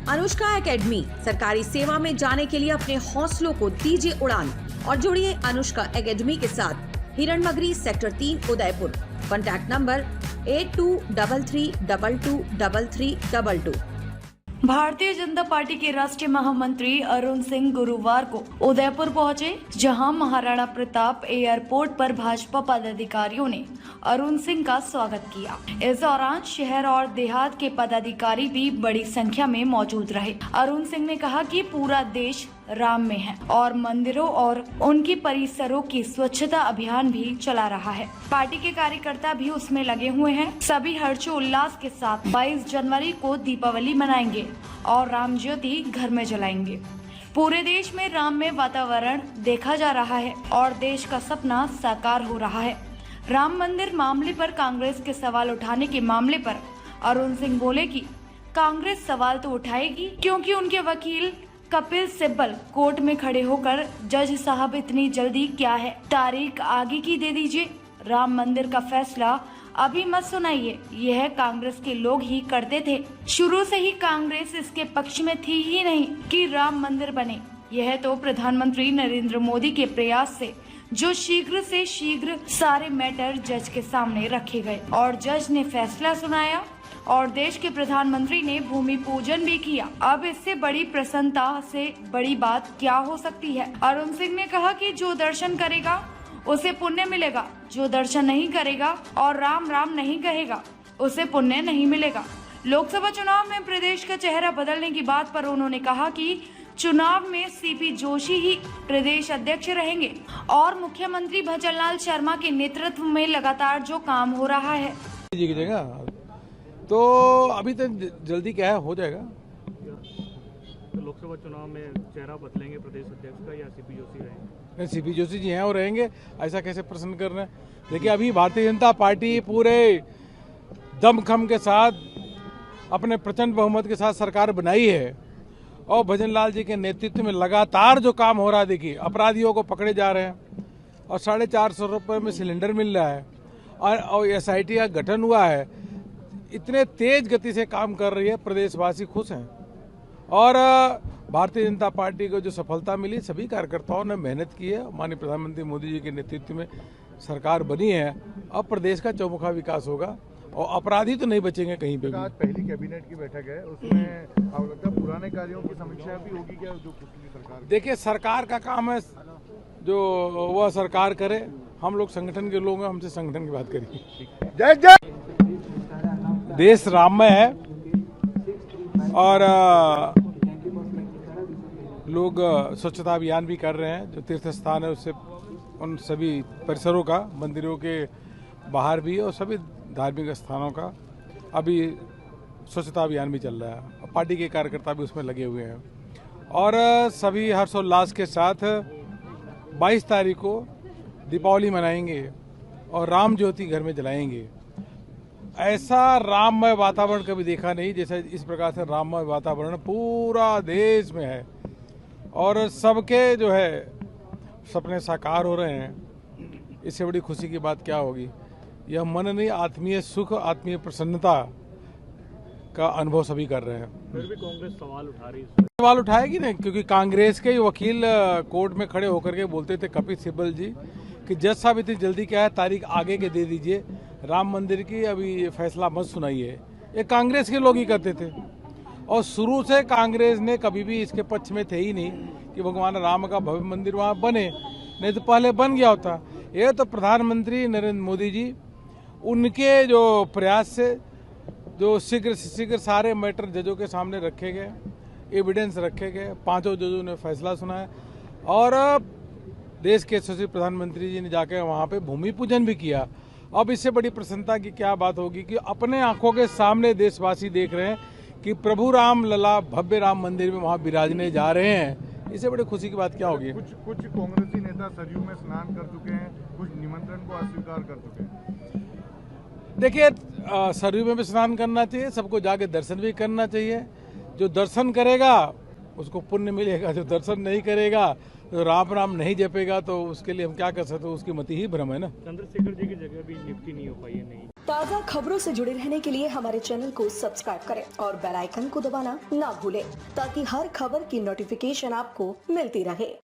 Anushka academy, सरकारी सेवा में जाने के लिए अपने हौसलों को दीजिए उड़ान और जुड़िए अनुष्का एकेडमी के साथ। Hiranmagri sector 3 Udaipur. Contact number 8233223322। Bharatiya Janata party के राष्ट्रीय महामंत्री अरुण सिंह गुरुवार को उदयपुर पहुंचे, जहां महाराणा प्रताप एयरपोर्ट पर भाजपा पदाधिकारियों ने अरुण सिंह का स्वागत किया। इस दौरान शहर और देहात के पदाधिकारी भी बड़ी संख्या में मौजूद रहे। अरुण सिंह ने कहा कि पूरा देश राम में है और मंदिरों और उनकी परिसरों की स्वच्छता अभियान भी चला रहा है। पार्टी के कार्यकर्ता भी उसमें लगे हुए हैं। सभी हर्षोल्लास के साथ 22 जनवरी को दीपावली मनाएंगे और राम ज्योति घर में जलाएंगे। पूरे देश में राममय वातावरण देखा जा रहा है और देश का सपना साकार हो रहा है। राम मंदिर मामले पर कांग्रेस के सवाल उठाने के मामले पर अरुण सिंह बोले कि कांग्रेस सवाल तो उठाएगी, क्योंकि उनके वकील कपिल सिब्बल कोर्ट में खड़े होकर जज साहब इतनी जल्दी क्या है, तारीख आगे की दे दीजिए, राम मंदिर का फैसला अभी मत सुनाइए। यह कांग्रेस के लोग ही करते थे। शुरू से ही कांग्रेस इसके पक्ष में थी ही नहीं कि राम मंदिर बने। यह तो प्रधानमंत्री नरेंद्र मोदी के प्रयास से जो शीघ्र से शीघ्र सारे मैटर जज के सामने रखे गए और जज ने फैसला सुनाया और देश के प्रधानमंत्री ने भूमि पूजन भी किया। अब इससे बड़ी प्रसन्नता से बड़ी बात क्या हो सकती है। अरुण सिंह ने कहा कि जो दर्शन करेगा उसे पुण्य मिलेगा, जो दर्शन नहीं करेगा और राम राम नहीं कहेगा उसे पुण्य नहीं मिलेगा। लोकसभा चुनाव में प्रदेश का चेहरा बदलने की बात पर उन्होंने कहा कि चुनाव में सीपी जोशी ही प्रदेश अध्यक्ष रहेंगे और मुख्यमंत्री भजनलाल शर्मा के नेतृत्व में लगातार जो काम हो रहा है तो अभी तो जल्दी क्या है, हो जाएगा। तो लोकसभा चुनाव में चेहरा बदलेंगे प्रदेश अध्यक्ष का या सीपी जोशी रहेंगे? सीपी जोशी जी हैं और रहेंगे, ऐसा कैसे प्रश्न कर रहे हैं। देखिए, अभी भारतीय जनता पार्टी पूरे दमखम के साथ अपने प्रचंड बहुमत के साथ सरकार बनाई है और भजनलाल जी के नेतृत्व में लगातार जो काम हो रहा है, देखिए अपराधियों को पकड़े जा रहे हैं और 450 रुपये में सिलेंडर मिल रहा है और SIT का गठन हुआ है। इतने तेज गति से काम कर रही है, प्रदेशवासी खुश हैं और भारतीय जनता पार्टी को जो सफलता मिली, सभी कार्यकर्ताओं ने मेहनत की है। माननीय प्रधानमंत्री मोदी जी के नेतृत्व में सरकार बनी है। अब प्रदेश का चौमुखा विकास होगा और अपराधी तो नहीं बचेंगे कहीं पे भी। आज पहली कैबिनेट की बैठक है, उसमें मतलब पुराने कार्यों की समीक्षा भी होगी क्या? जो पिछली सरकार, देखिए सरकार का काम है जो वह सरकार करे। हम लोग संगठन के लोग हैं, हमसे संगठन की बात करिए। जय जय। देश राममय है और लोग स्वच्छता अभियान भी कर रहे हैं। जो तीर्थ स्थान है उससे उन सभी परिसरों का, मंदिरों के बाहर भी और सभी धार्मिक स्थानों का अभी स्वच्छता अभियान भी चल रहा है। पार्टी के कार्यकर्ता भी उसमें लगे हुए हैं और सभी हर्षोल्लास के साथ 22 तारीख को दीपावली मनाएंगे और राम ज्योति घर में जलाएंगे। ऐसा राममय वातावरण कभी देखा नहीं, जैसे इस प्रकार से राममय वातावरण पूरा देश में है और सबके जो है सपने साकार हो रहे हैं। इससे बड़ी खुशी की बात क्या होगी। यह मन नहीं, आत्मीय सुख, आत्मीय प्रसन्नता का अनुभव सभी कर रहे हैं। फिर भी कांग्रेस सवाल उठा रही है। सवाल उठाएगी नहीं, क्योंकि कांग्रेस के वकील कोर्ट में खड़े होकर के बोलते थे कपिल सिब्बल जी कि जज साहब इतनी जल्दी क्या है, तारीख आगे के दे दीजिए, राम मंदिर की अभी फैसला मत सुनाइए। ये कांग्रेस के लोग ही करते थे और शुरू से कांग्रेस ने कभी भी इसके पक्ष में थे ही नहीं कि भगवान राम का भव्य मंदिर वहाँ बने, नहीं तो पहले बन गया होता। ये तो प्रधानमंत्री नरेंद्र मोदी जी, उनके जो प्रयास से जो शीघ्र से शीघ्र सारे मैटर जजों के सामने रखे गए, एविडेंस रखे गए, 5 जजों ने फैसला सुनाया और देश के यशस्वी प्रधानमंत्री जी ने जाकर वहाँ पे भूमि पूजन भी किया। अब इससे बड़ी प्रसन्नता की क्या बात होगी कि अपने आंखों के सामने देशवासी देख रहे हैं कि प्रभु राम लला भव्य राम मंदिर में वहाँ विराजने जा रहे हैं। इससे बड़ी खुशी की बात क्या होगी। कुछ कांग्रेसी नेता सरयू में स्नान कर चुके हैं, कुछ निमंत्रण को अस्वीकार कर चुके हैं। देखिए, सरयू में भी स्नान करना चाहिए, सबको जाके दर्शन भी करना चाहिए। जो दर्शन करेगा उसको पुण्य मिलेगा, जो दर्शन नहीं करेगा तो राम राम नहीं जपेगा तो उसके लिए हम क्या कर सकते हैं, उसकी मति ही भ्रम है ना। चंद्रशेखर जी की जगह भी नियुक्ति नहीं हो पाई है। नहीं ताज़ा खबरों से जुड़े रहने के लिए हमारे चैनल को सब्सक्राइब करें और बेल आइकन को दबाना ना भूलें ताकि हर खबर की नोटिफिकेशन आपको मिलती रहे।